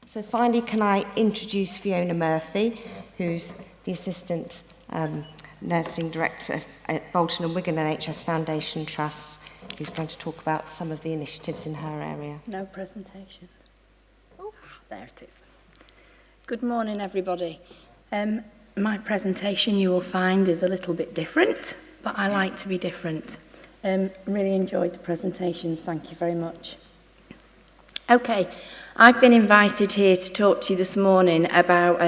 So finally, can I introduce Fiona Murphy, who's the Assistant Nursing Director at Bolton and Wigan NHS Foundation Trusts, who's going to talk about some of the initiatives in her area. No presentation. Oh, there it is. Good morning, everybody. My presentation, you will find, is a little bit different, but I like to be different. Really enjoyed the presentations. Thank you very much. Okay, I've been invited here to talk to you this morning about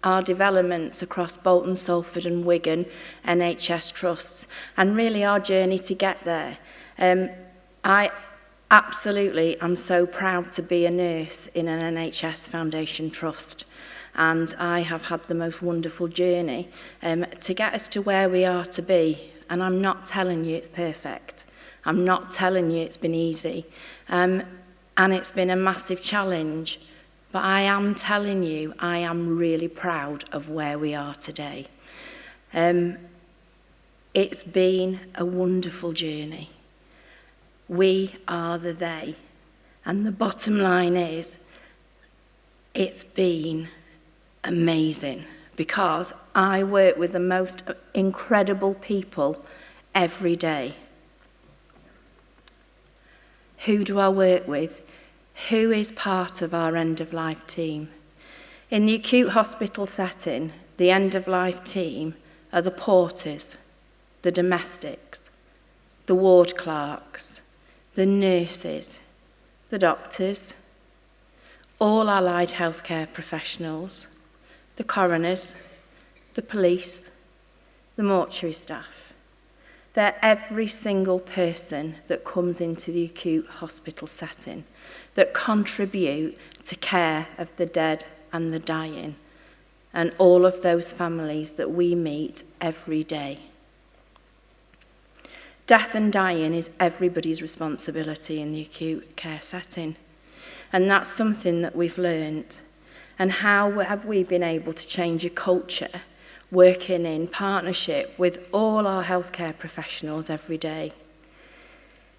our developments across Bolton, Salford and Wigan NHS trusts, and really our journey to get there. I absolutely am so proud to be a nurse in an NHS Foundation Trust, and I have had the most wonderful journey to get us to where we are to be. And I'm not telling you it's perfect. I'm not telling you it's been easy. And it's been a massive challenge, but I am telling you I am really proud of where we are today. It's been a wonderful journey. We are the they. And the bottom line is, it's been amazing because I work with the most incredible people every day. Who do I work with? Who is part of our end-of-life team? In the acute hospital setting, the end-of-life team are the porters, the domestics, the ward clerks, the nurses, the doctors, all allied healthcare professionals, the coroners, the police, the mortuary staff. They're every single person that comes into the acute hospital setting that contribute to care of the dead and the dying, and all of those families that we meet every day. Death and dying is everybody's responsibility in the acute care setting, and that's something that we've learned. And how have we been able to change a culture working in partnership with all our healthcare professionals every day?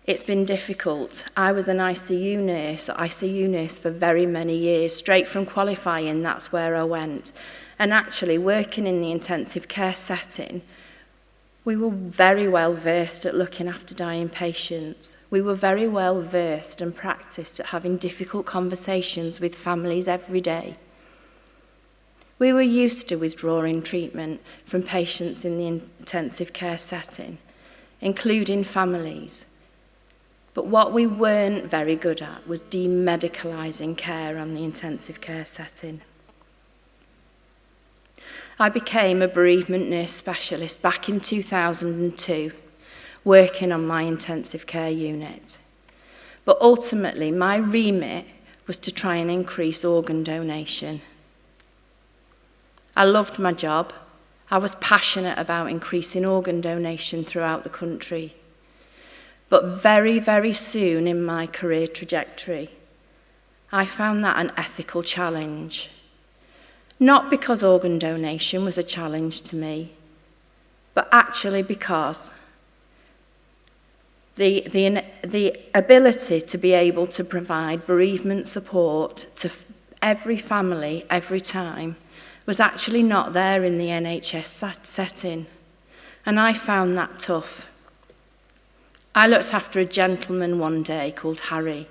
It's been difficult. I was an ICU nurse for very many years. Straight from qualifying, that's where I went. And actually, working in the intensive care setting, we were very well versed at looking after dying patients. We were very well versed and practiced at having difficult conversations with families every day. We were used to withdrawing treatment from patients in the intensive care setting, including families. But what we weren't very good at was demedicalising care on the intensive care setting. I became a bereavement nurse specialist back in 2002, working on my intensive care unit. But ultimately, my remit was to try and increase organ donation. I loved my job. I was passionate about increasing organ donation throughout the country. But very, very soon in my career trajectory, I found that an ethical challenge. Not because organ donation was a challenge to me, but actually because the ability to be able to provide bereavement support to every family, every time, was actually not there in the NHS setting. And I found that tough. I looked after a gentleman one day called Harry.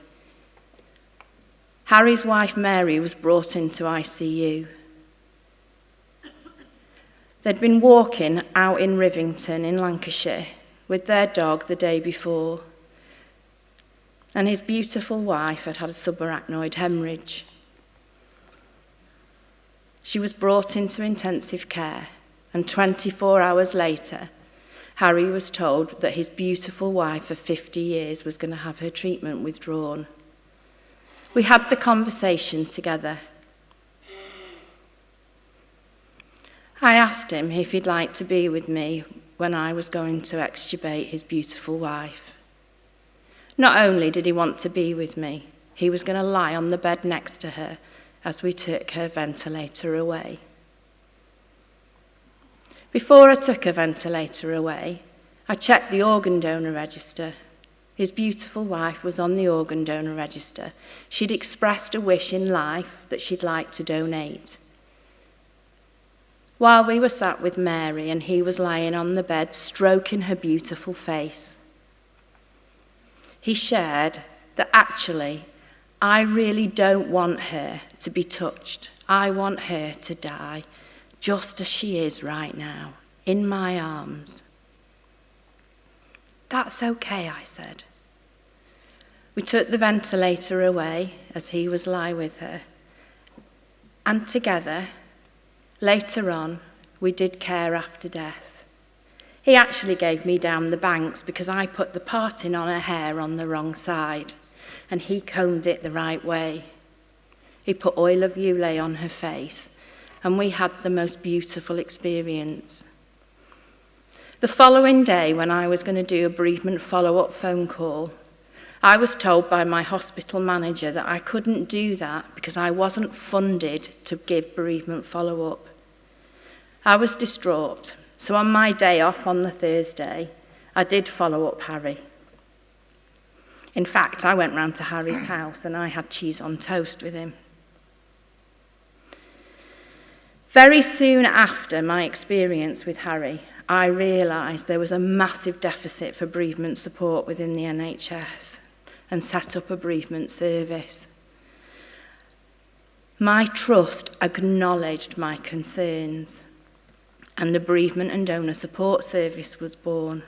Harry's wife Mary was brought into ICU. They'd been walking out in Rivington in Lancashire with their dog the day before, and his beautiful wife had had a subarachnoid hemorrhage. She was brought into intensive care, and 24 hours later, Harry was told that his beautiful wife of 50 years was going to have her treatment withdrawn. We had the conversation together. I asked him if he'd like to be with me when I was going to extubate his beautiful wife. Not only did he want to be with me, he was going to lie on the bed next to her as we took her ventilator away. Before I took her ventilator away, I checked the organ donor register, his beautiful wife, was on the organ donor register. She'd expressed a wish in life that she'd like to donate. While we were sat with Mary and he was lying on the bed stroking her beautiful face, he shared that actually, I really don't want her to be touched. I want her to die just as she is right now, in my arms. That's okay, I said. We took the ventilator away as he was lying with her. And together, later on, we did care after death. He actually gave me down the banks because I put the parting on her hair on the wrong side, and he combed it the right way. He put oil of Ulay on her face, and we had the most beautiful experience. The following day, when I was going to do a bereavement follow-up phone call, I was told by my hospital manager that I couldn't do that because I wasn't funded to give bereavement follow-up. I was distraught, so on my day off on the Thursday, I did follow up Harry. In fact, I went round to Harry's house and I had cheese on toast with him. Very soon after my experience with Harry, I realised there was a massive deficit for bereavement support within the NHS and set up a bereavement service. My trust acknowledged my concerns, and the bereavement and donor support service was born.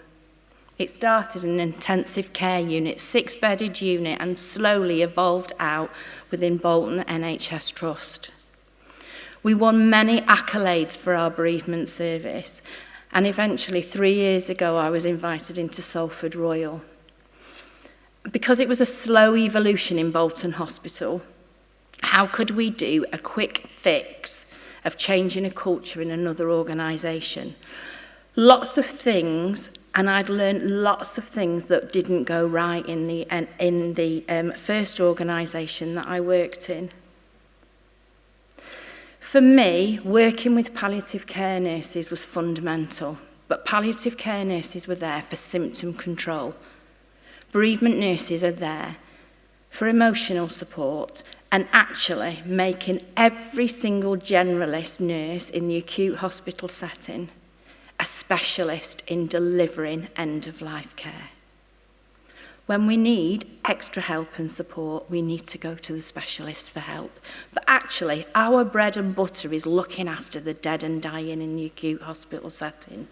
It started an intensive care unit, 6-bedded unit, and slowly evolved out within Bolton NHS Trust. We won many accolades for our bereavement service, and eventually 3 years ago I was invited into Salford Royal. Because it was a slow evolution in Bolton Hospital, how could we do a quick fix of changing a culture in another organisation? Lots of things, and I'd learned lots of things that didn't go right in the first organisation that I worked in. For me, working with palliative care nurses was fundamental, but palliative care nurses were there for symptom control. Bereavement nurses are there for emotional support and actually making every single generalist nurse in the acute hospital setting a specialist in delivering end-of-life care. When we need extra help and support, we need to go to the specialists for help. But actually, our bread and butter is looking after the dead and dying in the acute hospital setting.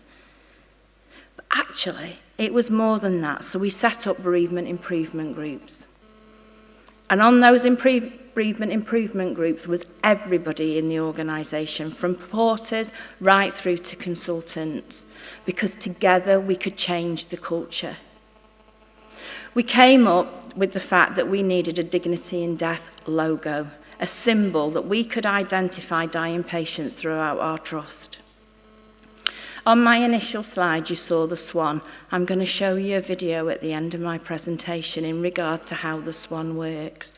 But actually, it was more than that, so we set up bereavement improvement groups. And on those bereavement improvement groups was everybody in the organisation, from porters right through to consultants, because together we could change the culture. We came up with the fact that we needed a dignity in death logo, a symbol that we could identify dying patients throughout our trust. On my initial slide, you saw the swan. I'm going to show you a video at the end of my presentation in regard to how the swan works.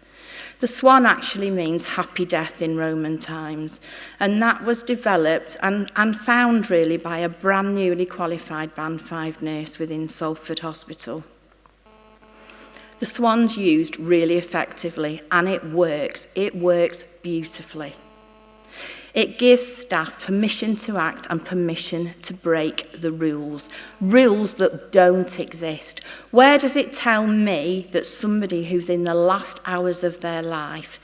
The swan actually means happy death in Roman times, and that was developed and found really by a brand newly qualified Band 5 nurse within Salford Hospital. The swan's used really effectively, and it works beautifully. It gives staff permission to act and permission to break the rules that don't exist. Where does it tell me that somebody who's in the last hours of their life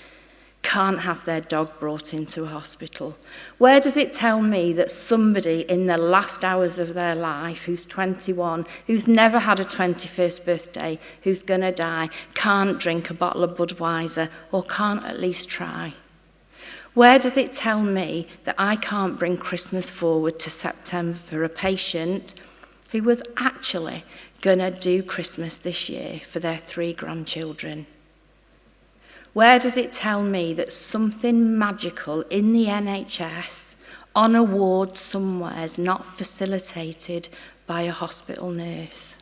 can't have their dog brought into a hospital? Where does it tell me that somebody in the last hours of their life who's 21, who's never had a 21st birthday, who's going to die, can't drink a bottle of Budweiser or can't at least try? Where does it tell me that I can't bring Christmas forward to September for a patient who was actually going to do Christmas this year for their 3 grandchildren? Where does it tell me that something magical in the NHS on a ward somewhere is not facilitated by a hospital nurse?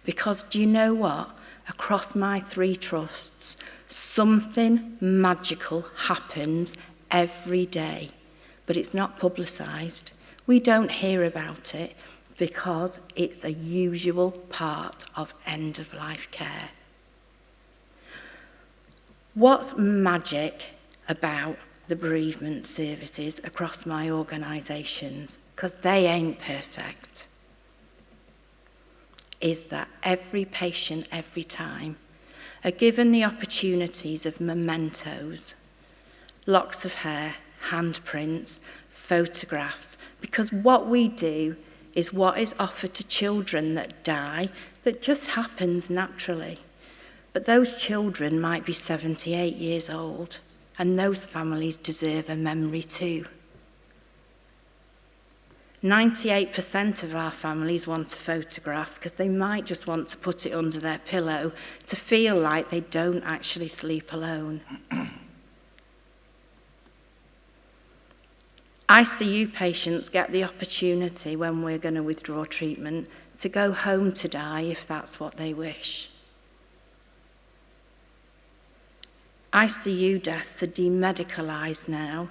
Because do you know what? Across my 3 trusts, something magical happens every day, but it's not publicised. We don't hear about it, because it's a usual part of end-of-life care. What's magic about the bereavement services across my organisations, because they ain't perfect, is that every patient, every time, are given the opportunities of mementos, locks of hair, handprints, photographs, because what we do is what is offered to children that die, that just happens naturally. But those children might be 78 years old, and those families deserve a memory too. 98% of our families want a photograph because they might just want to put it under their pillow to feel like they don't actually sleep alone. ICU patients get the opportunity when we're going to withdraw treatment to go home to die if that's what they wish. ICU deaths are demedicalised now,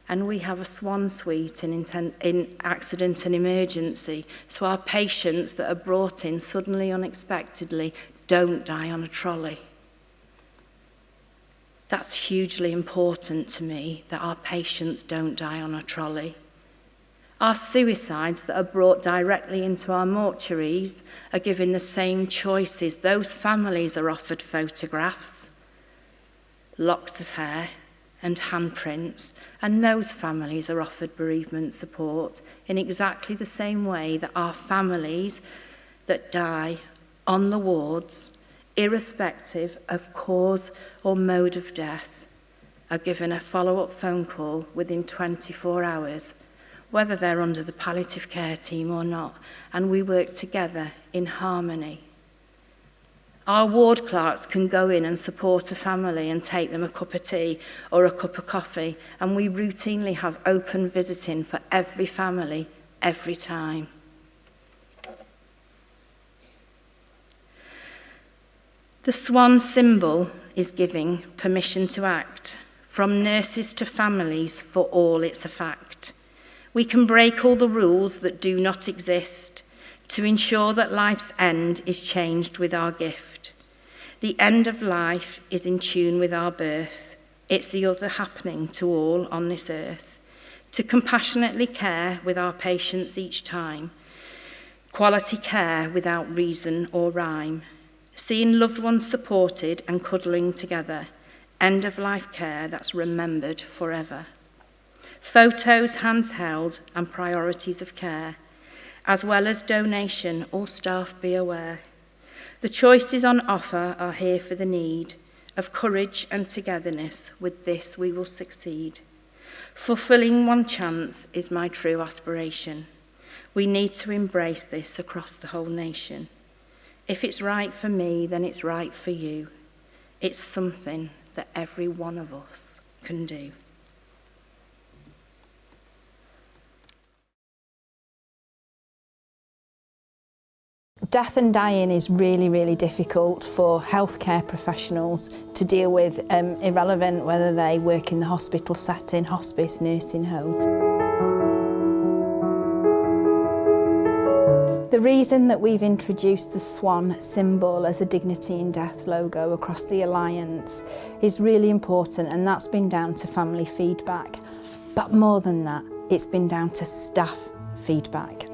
and we have a swan suite in accident and emergency, so our patients that are brought in suddenly, unexpectedly, don't die on a trolley. That's hugely important to me, that our patients don't die on a trolley. Our suicides that are brought directly into our mortuaries are given the same choices. Those families are offered photographs, locks of hair and handprints, and those families are offered bereavement support in exactly the same way that our families that die on the wards, irrespective of cause or mode of death, are given a follow-up phone call within 24 hours, whether they're under the palliative care team or not, and we work together in harmony. Our ward clerks can go in and support a family and take them a cup of tea or a cup of coffee, and we routinely have open visiting for every family, every time. The swan symbol is giving permission to act, from nurses to families, for all it's a fact. We can break all the rules that do not exist to ensure that life's end is changed with our gift. The end of life is in tune with our birth. It's the other happening to all on this earth. To compassionately care with our patients each time. Quality care without reason or rhyme. Seeing loved ones supported and cuddling together. End of life care that's remembered forever. Photos, hands held, and priorities of care, as well as donation, all staff be aware. The choices on offer are here for the need of courage and togetherness. With this we will succeed. Fulfilling one chance is my true aspiration. We need to embrace this across the whole nation. If it's right for me, then it's right for you. It's something that every one of us can do. Death and dying is really, really difficult for healthcare professionals to deal with, irrelevant whether they work in the hospital setting, hospice, nursing home. The reason that we've introduced the swan symbol as a Dignity in Death logo across the Alliance is really important, and that's been down to family feedback. But more than that, it's been down to staff feedback.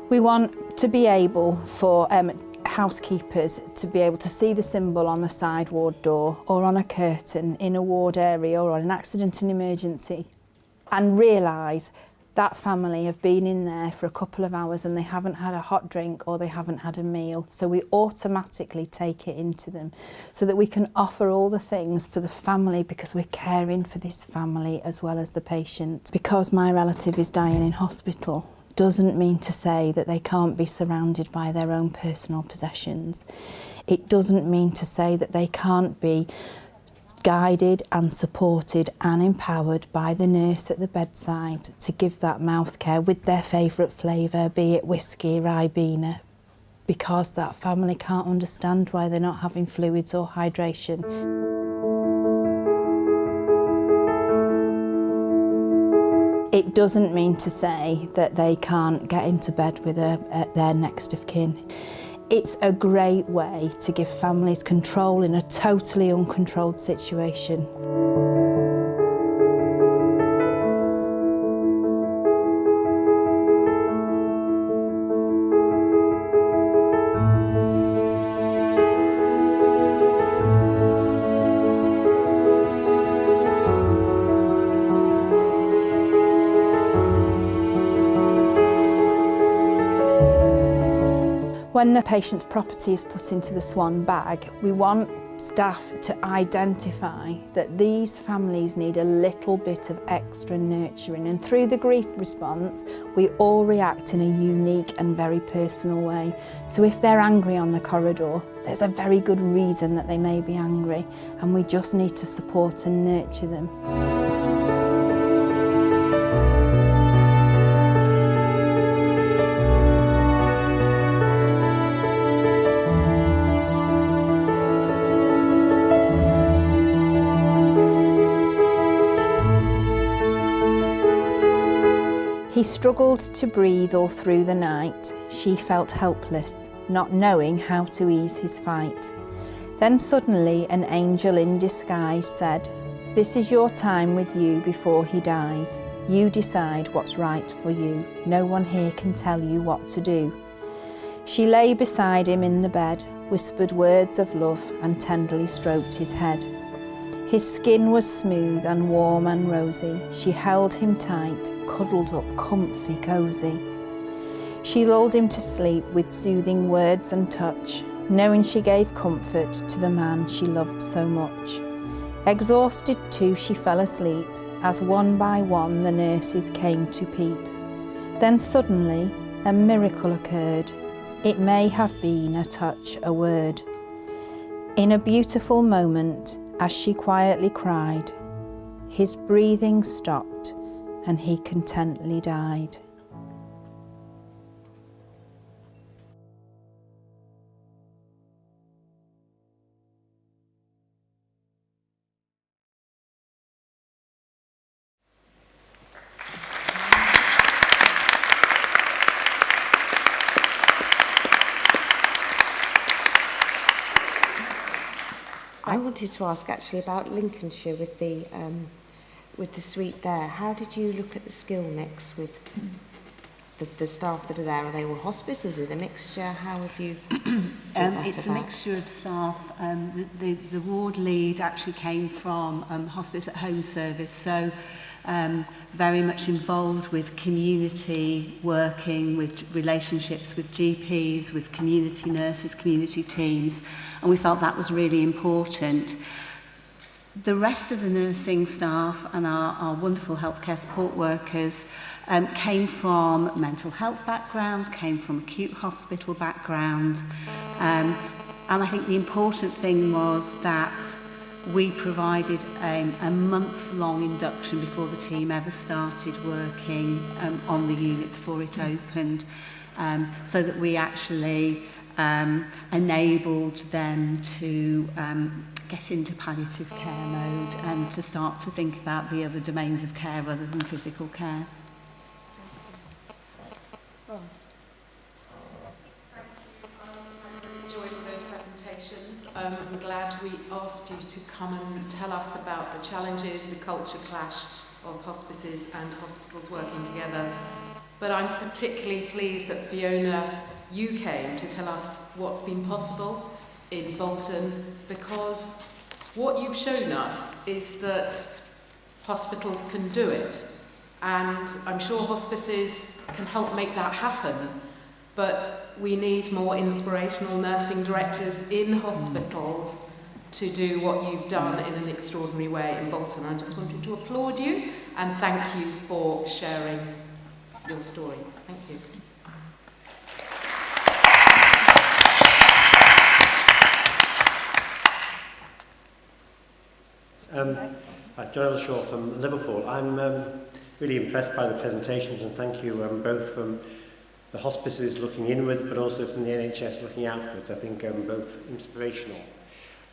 We want to be able for housekeepers to be able to see the symbol on the side ward door or on a curtain in a ward area or on an accident and emergency, and realise that family have been in there for a couple of hours and they haven't had a hot drink or they haven't had a meal. So we automatically take it into them so that we can offer all the things for the family, because we're caring for this family as well as the patient. Because my relative is dying in hospital doesn't mean to say that they can't be surrounded by their own personal possessions. It doesn't mean to say that they can't be guided and supported and empowered by the nurse at the bedside to give that mouth care with their favourite flavour, be it whiskey, Ribena, because that family can't understand why they're not having fluids or hydration. It doesn't mean to say that they can't get into bed with their next of kin. It's a great way to give families control in a totally uncontrolled situation. When the patient's property is put into the swan bag, we want staff to identify that these families need a little bit of extra nurturing, and through the grief response we all react in a unique and very personal way. So if they're angry on the corridor, there's a very good reason that they may be angry, and we just need to support and nurture them. He struggled to breathe all through the night. She felt helpless, not knowing how to ease his fight. Then suddenly an angel in disguise said, "This is your time with you before he dies. You decide what's right for you. No one here can tell you what to do." She lay beside him in the bed, whispered words of love and tenderly stroked his head. His skin was smooth and warm and rosy. She held him tight, cuddled up comfy, cosy. She lulled him to sleep with soothing words and touch, knowing she gave comfort to the man she loved so much. Exhausted too, she fell asleep, as one by one the nurses came to peep. Then suddenly a miracle occurred. It may have been a touch, a word. In a beautiful moment, as she quietly cried, his breathing stopped and he contently died. I wanted to ask actually about Lincolnshire with the suite there. How did you look at the skill mix with the staff that are there? Are they all hospice? Is it a mixture? How have you it's a mixture of staff. The ward lead actually came from Hospice at Home service, so very much involved with community working, with relationships with GPs, with community nurses, community teams, and we felt that was really important. The rest of the nursing staff and our wonderful healthcare support workers came from mental health background, came from acute hospital background, and I think the important thing was that we provided a months-long induction before the team ever started working on the unit before it opened, so that we actually enabled them to get into palliative care mode and to start to think about the other domains of care other than physical care. Ross? Enjoyed all those presentations. I'm glad we asked you to come and tell us about the challenges, the culture clash of hospices and hospitals working together. But I'm particularly pleased that Fiona, you came to tell us what's been possible in Bolton, because what you've shown us is that hospitals can do it, and I'm sure hospices can help make that happen, but we need more inspirational nursing directors in hospitals to do what you've done in an extraordinary way in Bolton. I just wanted to applaud you and thank you for sharing your story. Thank you. Giles from Liverpool. I'm really impressed by the presentations, and thank you both from the hospices looking inwards but also from the NHS looking outwards. I think both inspirational.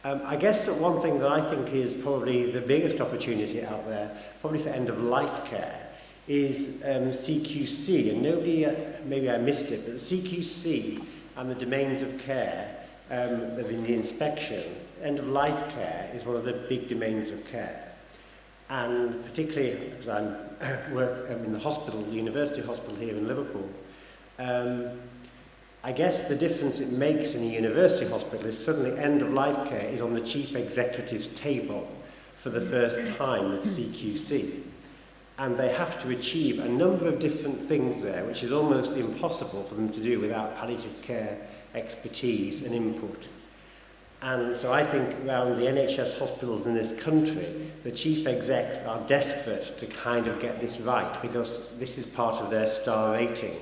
I guess that one thing that I think is probably the biggest opportunity out there, probably for end-of-life care, is CQC, and nobody, maybe I missed it, but the CQC and the domains of care in the inspection, end-of-life care is one of the big domains of care. And particularly because I work in the hospital, the University Hospital here in Liverpool, I guess the difference it makes in a university hospital is suddenly end-of-life care is on the chief executive's table for the first time with CQC. And they have to achieve a number of different things there, which is almost impossible for them to do without palliative care expertise and input. And so I think around the NHS hospitals in this country, the chief execs are desperate to kind of get this right, because this is part of their star rating.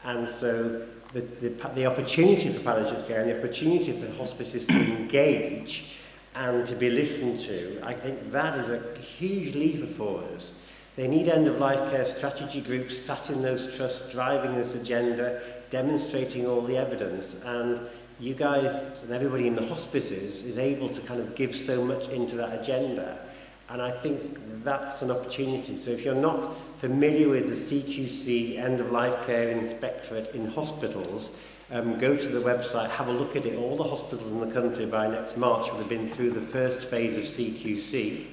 And so the opportunity for palliative care and the opportunity for hospices to engage and to be listened to, I think that is a huge lever for us. They need end-of-life care strategy groups sat in those trusts, driving this agenda, demonstrating all the evidence. And you guys and everybody in the hospices is able to kind of give so much into that agenda. And I think that's an opportunity. So if you're not familiar with the CQC end-of-life care inspectorate in hospitals, go to the website, have a look at it. All the hospitals in the country by next March will have been through the first phase of CQC.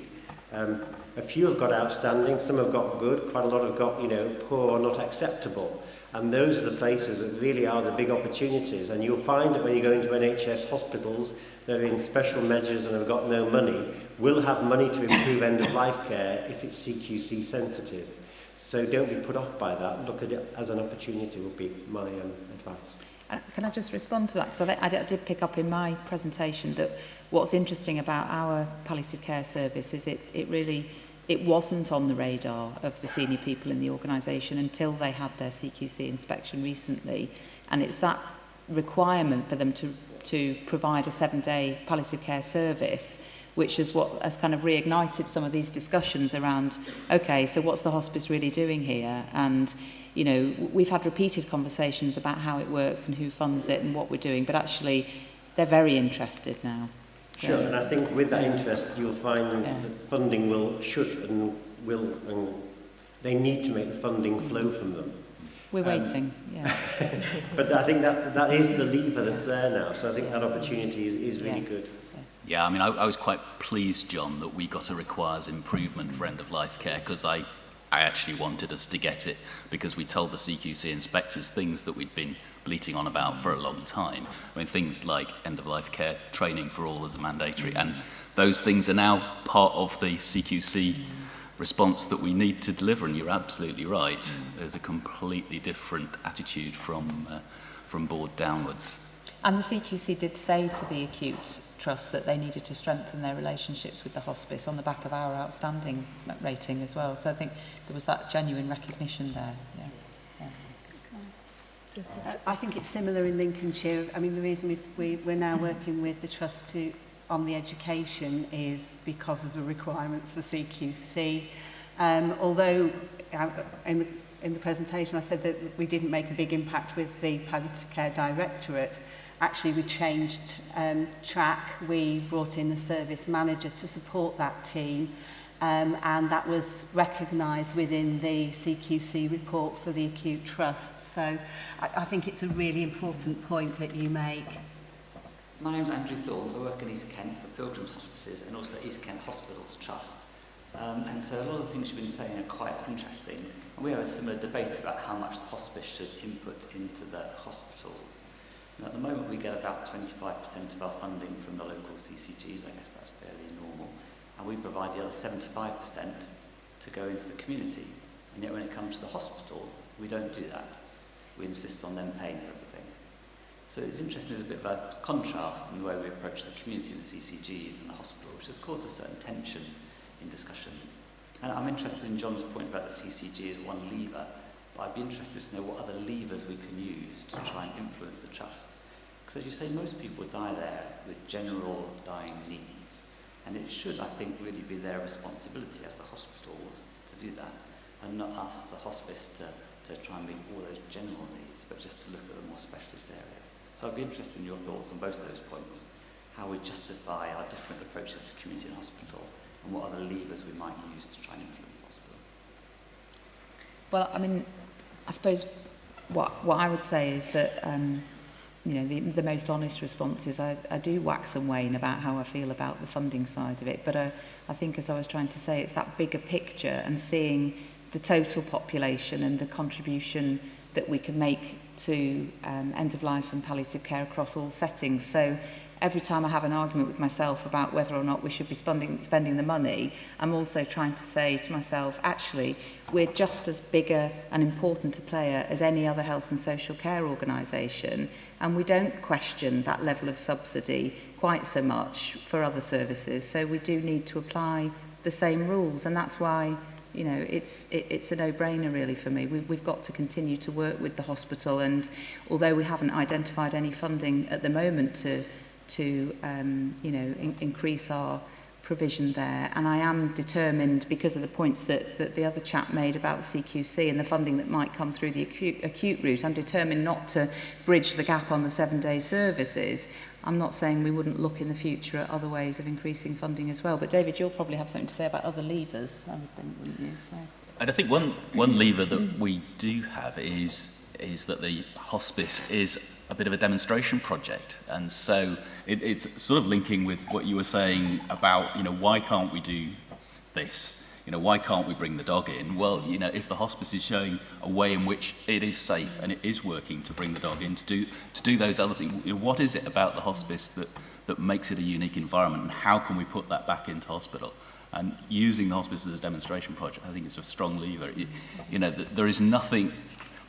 A few have got outstanding, some have got good, quite a lot have got, poor or not acceptable. And those are the places that really are the big opportunities. And you'll find that when you go into NHS hospitals that are in special measures and have got no money, will have money to improve end-of-life care if it's CQC sensitive. So don't be put off by that. Look at it as an opportunity would be my advice. Can I just respond to that? Because I did pick up in my presentation that what's interesting about our palliative care service is it wasn't on the radar of the senior people in the organisation until they had their CQC inspection recently. And it's that requirement for them to provide a 7-day palliative care service, which is what has kind of reignited some of these discussions around, okay, so what's the hospice really doing here? And, we've had repeated conversations about how it works and who funds it and what we're doing, but actually they're very interested now. So, sure, and I think with that interest, you'll find that funding will they need to make the funding flow from them. We're waiting, yeah. But I think that is the lever that's there now, so I think that opportunity is really good. Yeah, I mean, I was quite pleased, John, that we got a requires improvement for end-of-life care, because I actually wanted us to get it, because we told the CQC inspectors things that we'd been bleating on about for a long time. I mean, things like end-of-life care training for all is mandatory, and those things are now part of the CQC response that we need to deliver, and you're absolutely right. There's a completely different attitude from board downwards. And the CQC did say to the acute trust that they needed to strengthen their relationships with the hospice on the back of our outstanding rating as well. So I think there was that genuine recognition there. I think it's similar in Lincolnshire. I mean, the reason we're now working with the trust on the education is because of the requirements for CQC. Although in the presentation I said that we didn't make a big impact with the Palliative Care Directorate, actually we changed track. We brought in a service manager to support that team, and that was recognised within the CQC report for the acute trust. So I think it's a really important point that you make. My name's Andrew Thorns. I work in East Kent for Pilgrim's Hospices and also East Kent Hospitals Trust. And so a lot of the things you've been saying are quite interesting. And we have a similar debate about how much the hospice should input into the hospitals. And at the moment we get about 25% of our funding from the local CCGs. I guess that's fairly normal. And we provide the other 75% to go into the community. And yet when it comes to the hospital, we don't do that. We insist on them paying for everything. So it's interesting, there's a bit of a contrast in the way we approach the community, the CCGs and the hospital, which has caused a certain tension in discussions. And I'm interested in John's point about the CCG as one lever, but I'd be interested to know what other levers we can use to try and influence the trust. Because as you say, most people die there with general dying needs, and it should, I think, really be their responsibility as the hospitals to do that, and not us as a hospice to try and meet all those general needs, but just to look at the more specialist areas. So I'd be interested in your thoughts on both those points, how we justify our different approaches to community and hospital, and what other levers we might use to try and influence the hospital. Well, I mean, I suppose what I would say is that, you know, the most honest response is I do wax and wane about how I feel about the funding side of it. But I think, as I was trying to say, it's that bigger picture and seeing the total population and the contribution that we can make to end-of-life and palliative care across all settings. So every time I have an argument with myself about whether or not we should be spending the money, I'm also trying to say to myself, actually, we're just as bigger and important a player as any other health and social care organisation, and we don't question that level of subsidy quite so much for other services. So we do need to apply the same rules, and that's why, you know, it's a no-brainer really for me. We've got to continue to work with the hospital, and although we haven't identified any funding at the moment to you know, increase our provision there, and I am determined, because of the points that the other chap made about the CQC and the funding that might come through the acute route, I'm determined not to bridge the gap on the 7-day services. I'm not saying we wouldn't look in the future at other ways of increasing funding as well. But David, you'll probably have something to say about other levers, I would think, wouldn't you? So. And I think one lever that we do have is that the hospice is a bit of a demonstration project. And so it's sort of linking with what you were saying about, you know, why can't we do this? You know, why can't we bring the dog in? Well, you know, if the hospice is showing a way in which it is safe and it is working to bring the dog in, to do those other things, you know, what is it about the hospice that makes it a unique environment, and how can we put that back into hospital? And using the hospice as a demonstration project, I think it's a strong lever. You know, there is nothing,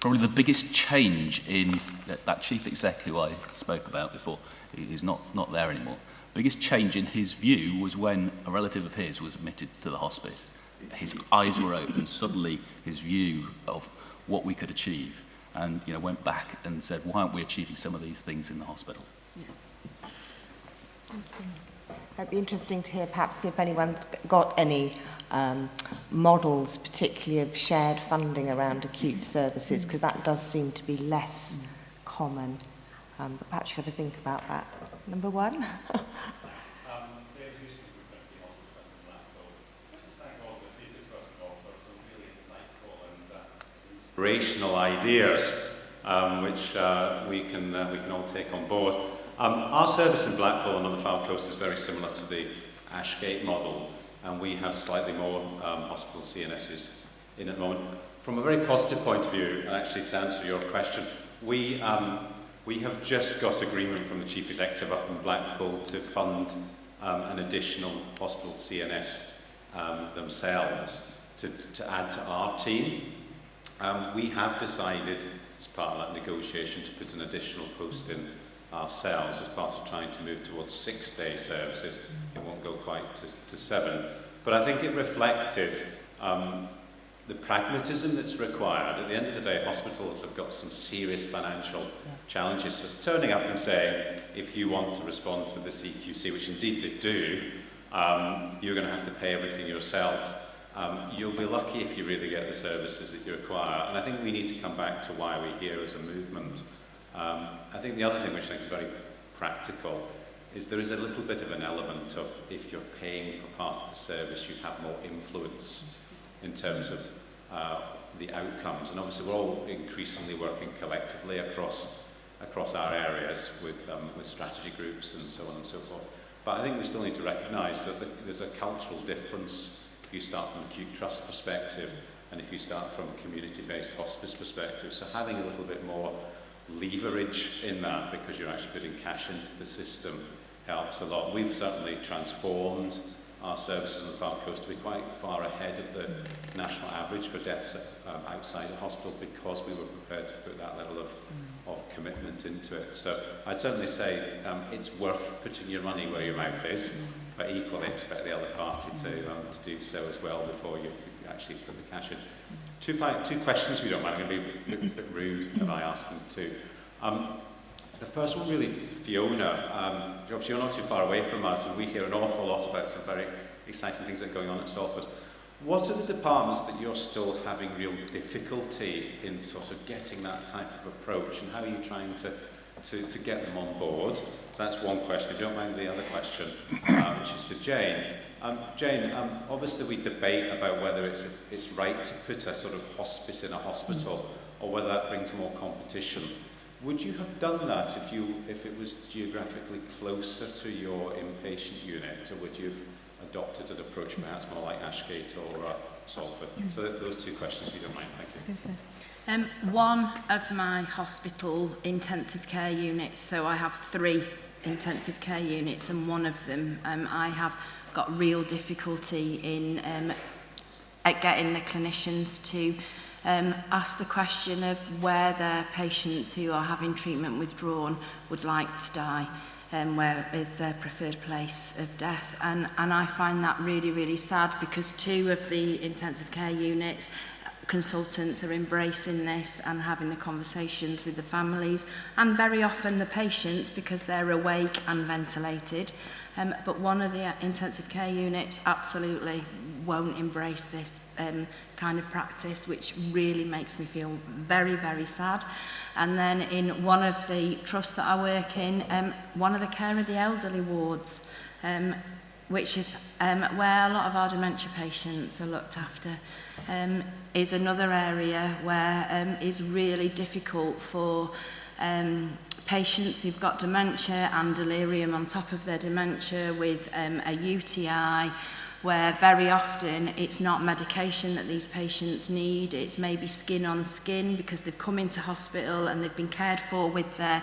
probably the biggest change in that chief exec who I spoke about before, he's not there anymore. Biggest change in his view was when a relative of his was admitted to the hospice. His eyes were open, suddenly his view of what we could achieve, and, you know, went back and said, why aren't we achieving some of these things in the hospital? Yeah. It'd be interesting to hear perhaps if anyone's got any models, particularly of shared funding around acute services, because that does seem to be less common. But perhaps you have a think about that. Number one. Inspirational ideas, which we can all take on board. Our service in Blackpool and on the Fylde Coast is very similar to the Ashgate model, and we have slightly more hospital CNSs in at the moment. From a very positive point of view, and actually to answer your question, we have just got agreement from the Chief Executive up in Blackpool to fund an additional hospital CNS themselves to add to our team. We have decided, as part of that negotiation, to put an additional post in ourselves as part of trying to move towards 6-day services. It won't go quite to 7. But I think it reflected the pragmatism that's required. At the end of the day, hospitals have got some serious financial challenges. So turning up and saying, if you want to respond to the CQC, which indeed they do, you're going to have to pay everything yourself. You'll be lucky if you really get the services that you require. And I think we need to come back to why we're here as a movement. I think the other thing which I think is very practical is there is a little bit of an element of, if you're paying for part of the service, you have more influence in terms of the outcomes. And obviously we're all increasingly working collectively across our areas with strategy groups and so on and so forth. But I think we still need to recognise that there's a cultural difference if you start from an acute trust perspective and if you start from a community-based hospice perspective. So having a little bit more leverage in that, because you're actually putting cash into the system, helps a lot. We've certainly transformed our services on the Fylde Coast to be quite far ahead of the national average for deaths outside the hospital, because we were prepared to put that level of commitment into it. So I'd certainly say it's worth putting your money where your mouth is, but equally expect the other party to do so as well before you actually put the cash in. Two questions, if you don't mind. I'm going to be a bit rude if I ask them too. The first one really to Fiona. Obviously you're not too far away from us, and we hear an awful lot about some very exciting things that are going on at Salford. What are the departments that you're still having real difficulty in sort of getting that type of approach, and how are you trying to to get them on board. So that's one question. If you don't mind the other question, which is to Jane. Jane, obviously we debate about whether it's right to put a sort of hospice in a hospital or whether that brings more competition. Would you have done that if it was geographically closer to your inpatient unit, or would you have adopted an approach perhaps more like Ashgate or Salford? So those two questions, if you don't mind. Thank you. One of my hospital intensive care units, so I have 3 intensive care units, and one of them I have got real difficulty in at getting the clinicians to ask the question of where their patients who are having treatment withdrawn would like to die, where is their preferred place of death. And I find that really, really sad, because 2 of the intensive care units, consultants are embracing this and having the conversations with the families and very often the patients, because they're awake and ventilated. But one of the intensive care units absolutely won't embrace this kind of practice, which really makes me feel very, very sad. And then in one of the trusts that I work in, one of the care of the elderly wards, which is where a lot of our dementia patients are looked after, is another area where is really difficult for patients who've got dementia and delirium on top of their dementia with a UTI, where very often it's not medication that these patients need, it's maybe skin on skin because they've come into hospital and they've been cared for with their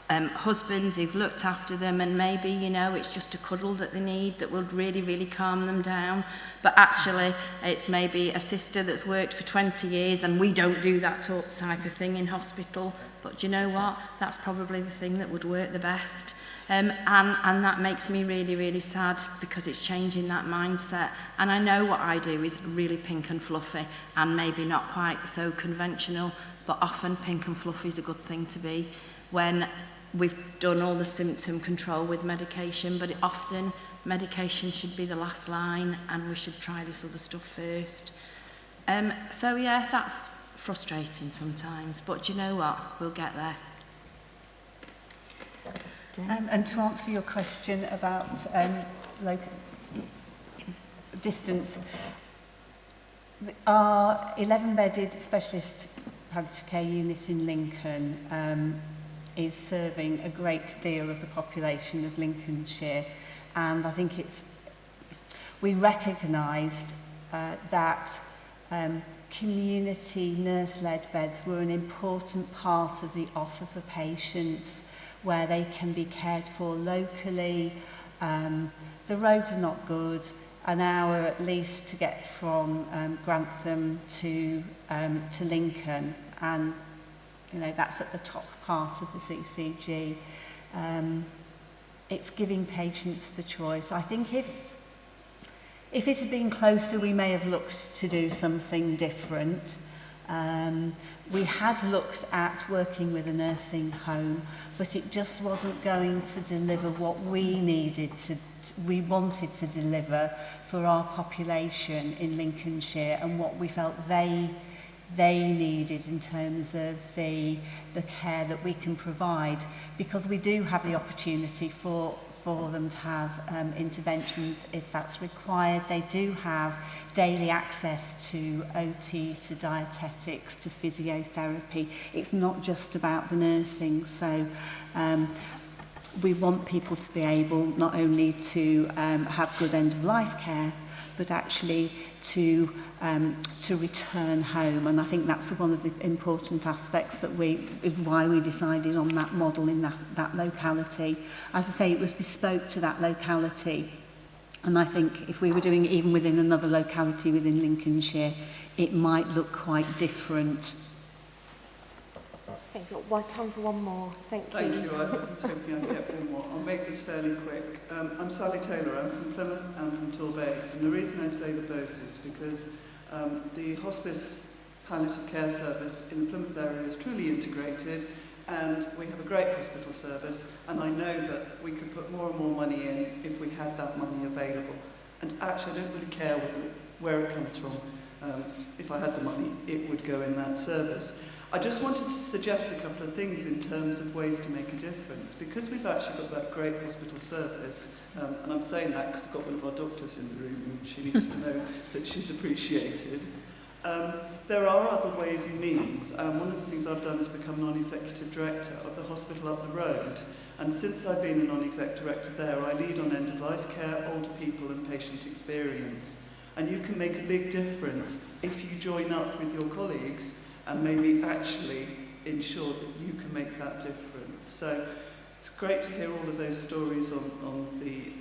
husbands who've looked after them, and maybe, you know, it's just a cuddle that they need that will really, really calm them down. But actually, it's maybe a sister that's worked for 20 years and we don't do that type of thing in hospital. But do you know what? That's probably the thing that would work the best. And that makes me really, really sad, because it's changing that mindset. And I know what I do is really pink and fluffy and maybe not quite so conventional, but often pink and fluffy is a good thing to be when we've done all the symptom control with medication, but often medication should be the last line and we should try this other stuff first. So yeah, that's frustrating sometimes, but you know what? We'll get there. And to answer your question about local distance, our 11-bedded specialist palliative care unit in Lincoln is serving a great deal of the population of Lincolnshire, and I think we recognised that community nurse-led beds were an important part of the offer for patients, where they can be cared for locally. The roads are not good, an hour at least to get from Grantham to Lincoln, and you know, that's at the top part of the CCG. It's giving patients the choice. I think if it had been closer, we may have looked to do something different. We had looked at working with a nursing home, but it just wasn't going to deliver what we wanted to deliver for our population in Lincolnshire, and what we felt they needed in terms of the care that we can provide, because we do have the opportunity for them to have interventions if that's required. They do have daily access to OT, to dietetics, to physiotherapy. It's not just about the nursing. So we want people to be able not only to have good end-of-life care, but actually to return home. And I think that's one of the important aspects why we decided on that model in that locality. As I say, it was bespoke to that locality. And I think if we were doing it even within another locality within Lincolnshire, it might look quite different. Okay, you've got time for one more. Thank you. Thank you. I was hoping I'd get one more. I'll make this fairly quick. I'm Sally Taylor. I'm from Plymouth. I'm from Torbay. And the reason I say the both is because the hospice palliative care service in the Plymouth area is truly integrated, and we have a great hospital service, and I know that we could put more and more money in if we had that money available. And actually, I don't really care where it comes from. If I had the money, it would go in that service. I just wanted to suggest a couple of things in terms of ways to make a difference. Because we've actually got that great hospital service, and I'm saying that because I've got one of our doctors in the room and she needs to know that she's appreciated. There are other ways and means. One of the things I've done is become non-executive director of the hospital up the road. And since I've been a non-exec director there, I lead on end-of-life care, older people and patient experience. And you can make a big difference if you join up with your colleagues and maybe actually ensure that you can make that difference. So it's great to hear all of those stories on the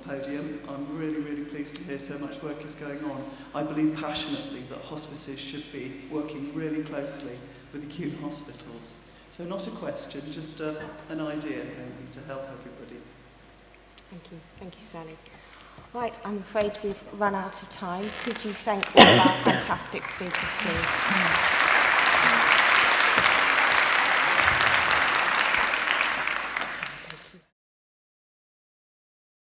podium. I'm really, really pleased to hear so much work is going on. I believe passionately that hospices should be working really closely with acute hospitals. So not a question, just an idea maybe to help everybody. Thank you, Sally. Right, I'm afraid we've run out of time. Could you thank all of our fantastic speakers, please?